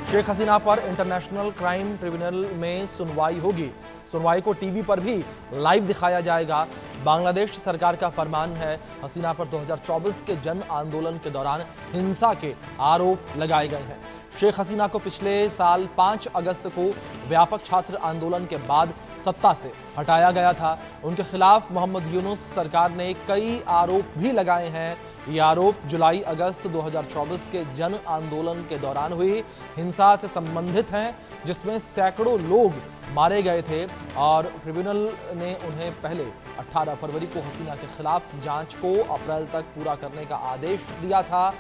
शेख हसीना पर international crime tribunal में सुनवाई होगी। सुनवाई को टीवी पर भी लाइव दिखाया जाएगा। बांग्लादेश सरकार का फरमान है, हसीना पर 2024 के जन आंदोलन के दौरान हिंसा के आरोप लगाए गए हैं। शेख हसीना को पिछले साल 5 अगस्त को व्यापक छात्र आंदोलन के बाद सत्ता से हटाया गया था। उनके खिलाफ मोहम्मद यूनुस सरकार ने कई आरोप भी लगाए हैं। ये आरोप जुलाई अगस्त 2024 के जन आंदोलन के दौरान हुई हिंसा से संबंधित हैं, जिसमें सैकड़ों लोग मारे गए थे और ट्रिब्यूनल ने उन्हें पहले 18 फरवरी को हसीना के खिलाफ जांच को अप्रैल तक पूरा करने का आदेश दिया था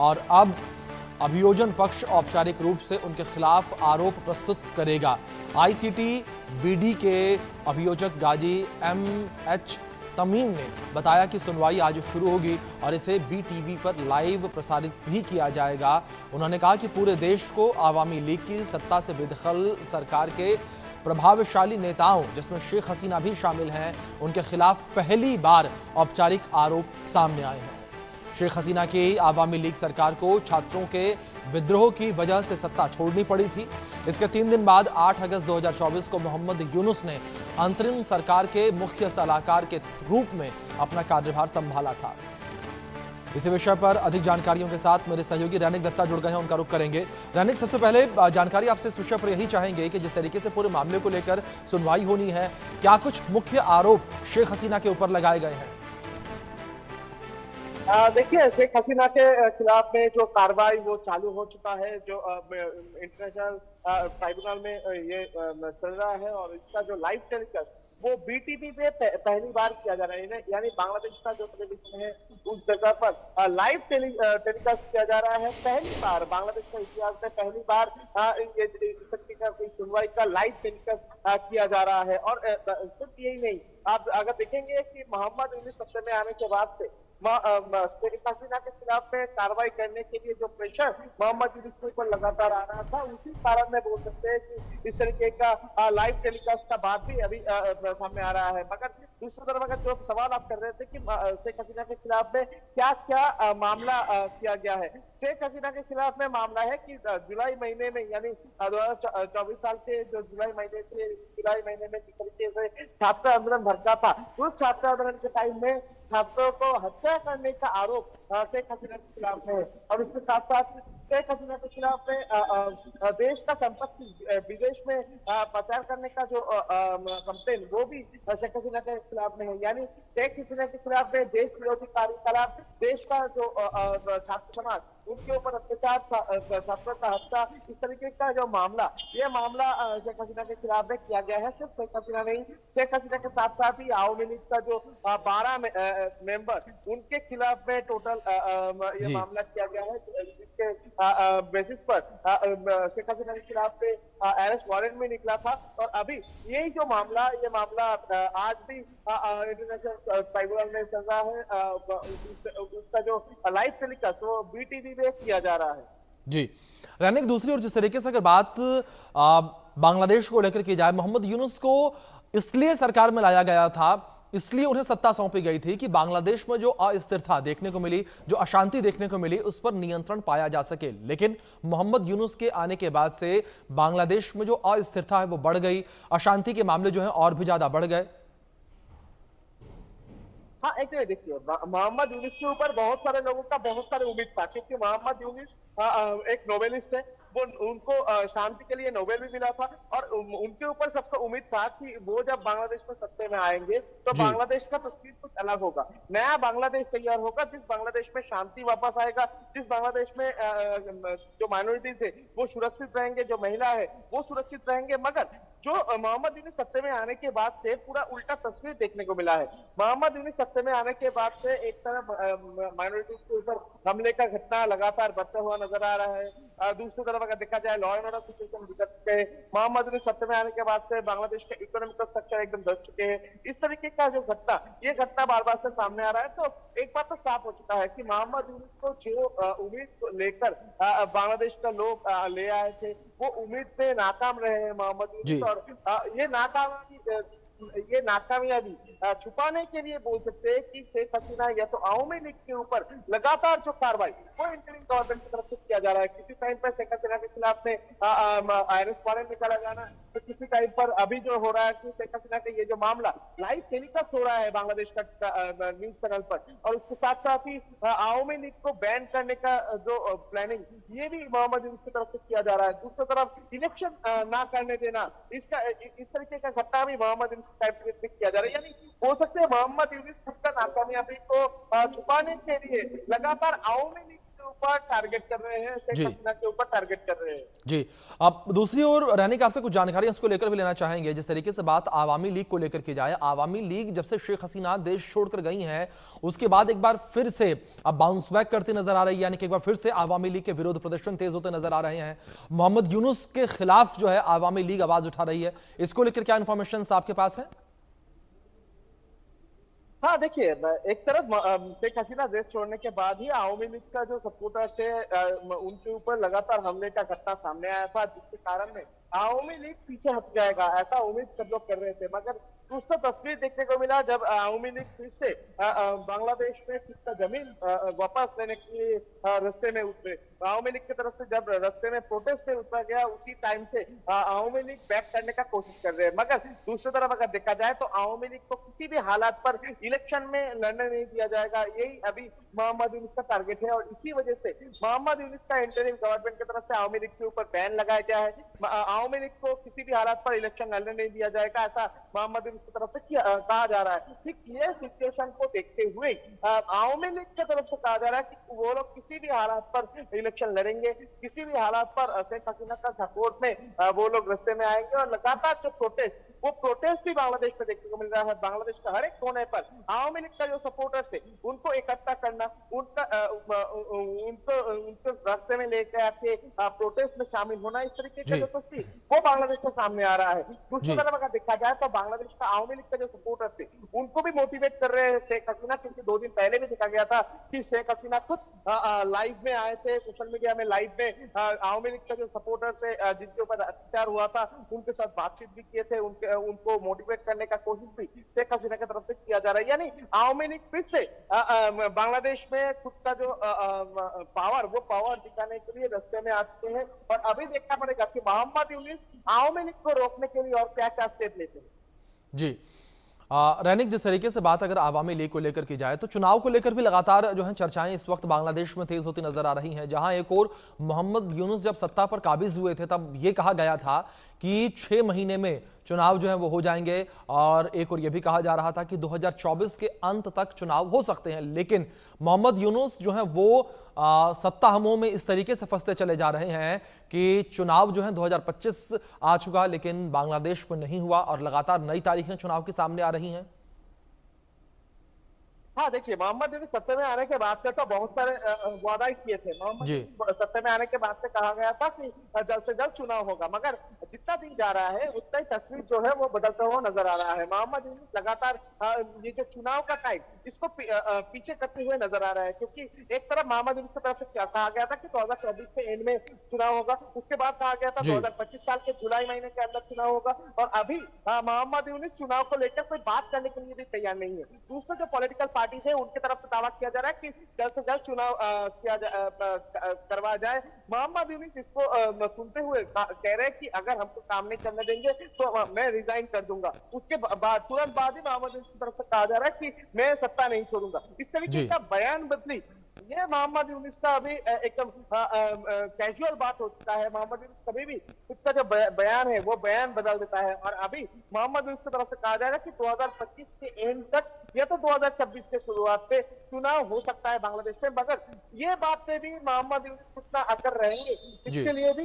और अब अभियोजन पक्ष औपचारिक रूप से उनके खिलाफ आरोप प्रस्तुत करेगा। आईसीटी बीडी के अभियोजक गाजी एमएच तमीम ने बताया कि सुनवाई आज शुरू होगी और इसे बीटीवी पर लाइव प्रसारित भी किया जाएगा। उन्होंने कहा कि पूरे देश को आवामी लीग की सत्ता से बेदखल सरकार के प्रभावशाली नेताओं, जिसमें शेख हसीना भी शामिल हैं, उनके खिलाफ पहली बार औपचारिक आरोप सामने आए हैं। शेख हसीना की आवामी लीग सरकार को छात्रों के विद्रोह की वजह से सत्ता छोड़नी पड़ी थी। इसके 3 दिन बाद 8 अगस्त 2024 को मोहम्मद यूनुस ने अंतरिम सरकार के मुख्य सलाहकार के रूप में अपना कार्यभार संभाला था। इसी विषय पर अधिक जानकारियों के साथ मेरे सहयोगी रैनिक दत्ता जुड़ गए हैं, उनका रुख करेंगे। रैनिक, सबसे पहले जानकारी आपसे इस विषय पर यही चाहेंगे कि जिस तरीके से पूरे मामले को लेकर सुनवाई होनी है, क्या कुछ मुख्य आरोप शेख हसीना के ऊपर लगाए गए हैं? देखिए, शेख हसीना के खिलाफ में जो कार्रवाई वो चालू हो चुका है, जो इंटरनेशनल ट्राइब्यूनल में ये चल रहा है और इसका जो लाइव टेलीकास्ट वो बीटीवी पे पहली बार किया जा रहा है। यानी बांग्लादेश का जो टेलीविजन है उस जगह पर लाइव टेलीकास्ट किया जा रहा है। पहली बार बांग्लादेश का इतिहास में पहली बार कोई सुनवाई का लाइव टेलीकास्ट किया जा रहा है। और सिर्फ यही नहीं, आप अगर देखेंगे कि मोहम्मद यूनुस सत्ता में आने के बाद से शेख हसीना के खिलाफ में कार्रवाई करने के लिए जो प्रेशर मोहम्मद यूनुस के ऊपर लगातार आ रहा था, उसी कारण में बोल सकते हैं कि इस तरीके का लाइव टेलीकास्ट का बात भी अभी सामने आ रहा है। मगर दूसरी तरफ अगर जो सवाल आप कर रहे थे कि शेख हसीना के खिलाफ में क्या क्या मामला किया गया है, शेख हसीना के खिलाफ में मामला है कि जुलाई महीने में, यानी 2024 साल के जो जुलाई महीने में जिस तरीके से छात्र आंदोलन भड़का था, उस छात्र आंदोलन के टाइम में छात्रों को हत्या करने का आरोप शेख हसीना के खिलाफ है। और इसके साथ साथ शेख हसीना के खिलाफ में देश का संपत्ति विदेश में प्रचार करने का जो कंप्लेन वो भी शेख हसीना के खिलाफ में है। यानी शेख हसीना के खिलाफ में देश विरोधी कार्यकलाप, देश का जो छात्र समाज उनके ऊपर अत्याचार, छात्रों का हत्या, इस तरीके का जो मामला, ये मामला शेख हसीना के खिलाफ में किया गया है। सिर्फ शेख हसीना नहीं, शेख हसीना के साथ साथ ही आवामी लीग का जो 12 मेंबर, उनके खिलाफ में टोटल ये मामला किया गया है, जिसके बेसिस पर शेख हसीना के खिलाफ में अरेस्ट वारंट में निकला था। और अभी यही जो मामला, ये मामला आज भी इंटरनेशनल ट्राइब्यूनल में चल रहा है। उसका जो लाइव टेलीकास्ट वो बीटीवी में किया जा रहा है। जी रैनिक, दूसरी ओर जिस तरीके से अगर बात बांग्लादेश को लेकर की जाए, मोहम्मद यूनुस को इसलिए सरकार में लाया गया था, इसलिए उन्हें सत्ता सौंपी गई थी कि बांग्लादेश में जो अस्थिरता देखने को मिली, जो अशांति देखने को मिली, उस पर नियंत्रण पाया जा सके। लेकिन मोहम्मद यूनुस के आने के बाद से बांग्लादेश में जो अस्थिरता है वो बढ़ गई, अशांति के मामले जो हैं और भी ज्यादा बढ़ गए। हाँ, एक देखिए, मोहम्मद यूनुस के ऊपर बहुत सारे लोगों का बहुत सारे उम्मीद था, क्योंकि मोहम्मद यूनुस एक नोबेलिस्ट है। वो उनको शांति के लिए नोबेल भी मिला था और उनके ऊपर सबको उम्मीद था कि वो जब बांग्लादेश में सत्ते में आएंगे तो बांग्लादेश का तस्वीर कुछ अलग होगा, नया बांग्लादेश तैयार होगा, जिस बांग्लादेश में शांति वापस आएगा, जिस बांग्लादेश में जो माइनॉरिटीज है वो सुरक्षित रहेंगे, जो महिला है वो सुरक्षित रहेंगे। मगर जो मोहम्मद यूनुस सत्ते में आने के बाद से पूरा उल्टा तस्वीर देखने को मिला है। मोहम्मद यूनुस सत्ते में आने के बाद से एक तरफ माइनॉरिटीज के ऊपर हमले का घटना लगातार बढ़ता हुआ नजर आ रहा है। दूसरी तरफ अगर देखा जाए, लॉ एंड ऑर्डर सिचुएशन बिगड़ चुके हैं। मोहम्मद यूनुस सत्ते में आने के बाद से बांग्लादेश का इकोनॉमिक स्ट्रक्चर एकदम धस चुके हैं। इस तरीके का जो घटना, ये घटना बार बार से सामने आ रहा है। तो एक बात तो साफ हो चुका है कि मोहम्मद यूनुस को जो उम्मीद को लेकर बांग्लादेश का लोग ले आए थे, वो उम्मीद पे नाकाम रहे हैं मोहम्मद यूनुस। और ये नाकामी ये नाकामयाबी छुपाने के लिए बोल सकते हैं कि शेख हसीना या तो आवामी लीग के ऊपर लगातार जो कार्रवाई वो इंटरिम गवर्नमेंट की तरफ से किया जा रहा है। किसी टाइम पर शेख हसीना के खिलाफ में अरेस्ट वारंट निकाला जाना, तो किसी टाइम पर अभी जो हो रहा है कि शेख हसीना का ये जो मामला लाइव टेलीकास्ट हो रहा है बांग्लादेश का न्यूज चैनल पर, और उसके साथ साथ ही आवामी लीग को बैन करने का जो प्लानिंग ये भी मोहम्मद यूनुस की तरफ से किया जा रहा है। दूसरी तरफ इलेक्शन ना करने देना, इसका इस तरीके का घटना भी मोहम्मद यूनुस के टाइम में किया जा रहा है। यानी हो सकते हैं मोहम्मद यूनुस खुद का नाकामयाबी को छुपाने के लिए लगातार आवामी लीग के ऊपर टारगेट कर रहे हैं, शेख हसीना के ऊपर टारगेट कर रहे हैं। जी, अब दूसरी ओर रहने का आपसे कुछ जानकारी इसको लेकर भी लेना चाहेंगे। जिस तरीके से बात आवामी लीग को लेकर की जाए, आवामी लीग जब से शेख हसीना देश छोड़कर गई हैं उसके बाद एक बार फिर से अब बाउंस बैक करती नजर आ रही है, यानी कि एक बार फिर से आवामी लीग के विरोध प्रदर्शन तेज होते नजर आ रहे हैं। मोहम्मद यूनुस के खिलाफ जो है आवामी लीग आवाज उठा रही है, इसको लेकर क्या इंफॉर्मेशन आपके पास है? हाँ देखिए, एक तरफ शेख हसीना देश छोड़ने के बाद ही आवामी लीग का जो सपोर्टर्स है उनके ऊपर लगातार हमले का घटना सामने आया था, जिसके कारण में आवामी लीग पीछे हट जाएगा ऐसा उम्मीद सब लोग कर रहे थे। मगर दूसरा तस्वीर देखने को मिला जब आवामी लीग फिर से बांग्लादेश में खुद का जमीन वापस लेने के लिए रास्ते में उतरे। आवामी लीग की तरफ से जब रास्ते में प्रोटेस्ट में उतरा गया, उसी टाइम से आवामी लीग बैक करने का कोशिश कर रहे हैं। मगर दूसरी तरफ अगर देखा जाए तो आवामी लीग को किसी भी हालात पर इलेक्शन में लड़ने नहीं दिया जाएगा, यही अभी मोहम्मद यूनुस का टारगेट है। और इसी वजह से मोहम्मद यूनुस का इंटरिम गवर्नमेंट की तरफ से आवामी लीग के ऊपर बैन लगाया गया है। आवामी लीग को किसी भी हालात पर इलेक्शन लड़ने नहीं दिया जाएगा, ऐसा मोहम्मद यूनुस की तरफ से कहा जा रहा है। ठीक ये सिचुएशन को देखते हुए आवामी लीग की तरफ से कहा जा रहा है कि वो लोग किसी भी हालात पर इलेक्शन लड़ेंगे, किसी भी हालात पर शेख हसीना का सपोर्ट में वो लोग रास्ते में आएंगे। और लगातार जो प्रोटेस्ट भी बांग्लादेश में देखने को मिल रहा है। बांग्लादेश का हर एक कोने पर आवामी लीग का जो सपोर्टर्स है उनको इकट्ठा करना, उनको रास्ते में लेकर आके प्रोटेस्ट में शामिल होना, इस तरीके का जो तस्वीर वो बांग्लादेश के सामने आ रहा है। दूसरी तरफ अगर देखा जाए तो बांग्लादेश का आवामी लीग का जो सपोर्टर्स है उनको भी मोटिवेट कर रहे हैं शेख हसीना, क्योंकि 2 दिन पहले भी देखा गया था कि शेख हसीना खुद लाइव में आए थे, सोशल मीडिया में लाइव में आवामी लीग का जो सपोर्टर्स है जिनके ऊपर अत्याचार हुआ था उनके साथ बातचीत भी किए थे, उनको मोटिवेट करने का कोशिश भी शेख हसीना की तरफ से किया जा रहा है। यानी आवामी लीग फिर से बांग्लादेश में खुद का जो पावर वो पावर दिखाने के लिए रास्ते में आ चुके हैं। और अभी देखना पड़ेगा कि मोहम्मद यूनुस आवामी लीग को रोकने के लिए और क्या क्या स्टेप लेते हैं। जी, रैनिक, जिस तरीके से बात अगर आवामी लीग को लेकर की जाए तो चुनाव को लेकर भी लगातार जो है चर्चाएं इस वक्त बांग्लादेश में तेज होती नजर आ रही हैं। जहां एक और मोहम्मद यूनुस जब सत्ता पर काबिज हुए थे तब ये कहा गया था कि 6 महीने में चुनाव जो है वो हो जाएंगे, और एक और ये भी कहा जा रहा था कि 2024 के अंत तक चुनाव हो सकते हैं। लेकिन मोहम्मद यूनुस जो है वो सत्ता हमों में इस तरीके से फंसते चले जा रहे हैं कि चुनाव जो है 2025 आ चुका लेकिन बांग्लादेश में नहीं हुआ, और लगातार नई तारीखें चुनाव के सामने आ रही हैं। हाँ देखिए, मोहम्मद यूनुस सत्ता में आने के बाद से तो बहुत सारे वादा किए थे। मोहम्मद यूनुस सत्ता में आने के बाद से कहा गया था कि जल्द से जल्द चुनाव होगा, मगर जितना दिन जा रहा है उतना ही तस्वीर जो है वो बदलता हुआ नजर आ रहा है। मोहम्मद यूनुस लगातार ये जो चुनाव का टाइम इसको पीछे करते हुए नजर आ रहा है, क्योंकि एक तरफ मोहम्मद यूनुस की तरफ से क्या कहा गया था कि 2024 के एंड में चुनाव होगा, उसके बाद कहा गया था 2025 साल के जुलाई महीने के अंदर चुनाव होगा। और अभी मोहम्मद यूनुस चुनाव को लेकर कोई बात करने के लिए भी तैयार नहीं है। दूसरे जो पॉलिटिकल पार्टी है उनकी तरफ से दावा किया जा रहा है कि जल्द से जल्द चुनाव करवा जाए। मोहम्मद यूनुस इसको सुनते हुए कह रहे हैं कि अगर हमको काम नहीं करने देंगे तो मैं रिजाइन कर दूंगा। उसके बाद तुरंत बाद ही मोहम्मद यूनुस की तरफ से कहा जा रहा है कि मैं सत्ता नहीं छोड़ूंगा। इस तरीके का बयान बदली ये मोहम्मद यूनुस का अभी एकदम कैजुअल बात हो चुका है। मोहम्मद यूनुस कभी भी खुद का जो बयान है वो बयान बदल देता है। और अभी मोहम्मद यूनुस की तरफ से कहा जा रहा है कि 2025 के एंड तक या तो 2026 के शुरुआत पे चुनाव हो सकता है बांग्लादेश में। मगर ये बात पे भी मोहम्मद यूनुस कितना अकर रहेंगे इसके लिए भी